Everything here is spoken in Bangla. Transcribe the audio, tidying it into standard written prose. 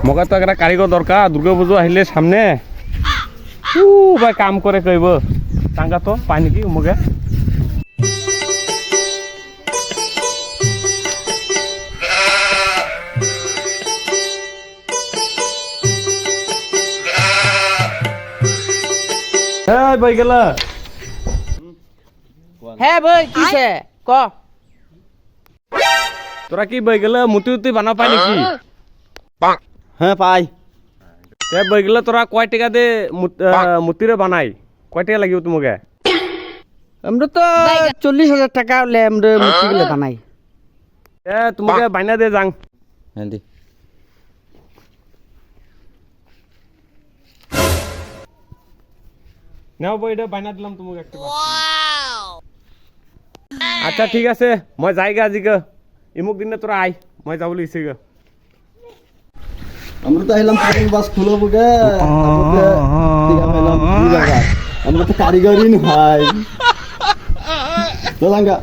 মগা তো একটা কারিগর দরকার দুর্গা পুজো আহিলে সামনে ভাই কাম করে কইব টাঙ্গা তো পাই নাকি মগে ভাই গেলা হ্যাঁ ভাই কিসে ক তোরা কি বই গেলে মুতি উতি বানা পাই নাকি হ্যাঁ পাই বই গেলে তোরা কয় টাকা দে মুতিরে বানাই কয় টাকা লাগিব তোমাকে আমরা তো 40,000 টাকা হলে আমরা মূর্তি গুলো বানাই তোমাকে বাইনা দে যাং হ্যাঁ দি নাও বই এটা বাইনা দিলাম তোমাকে একটা আচ্ছা ঠিক আছে মই যাইগা আজিকে ইমুক দিনে তোরা আই মই যাবলৈ ইচ্ছে গে আমরা তো আইলাম পানি বাস খুলো বুকে আমরা তো কারিগরি ভাই চলাঙ্গা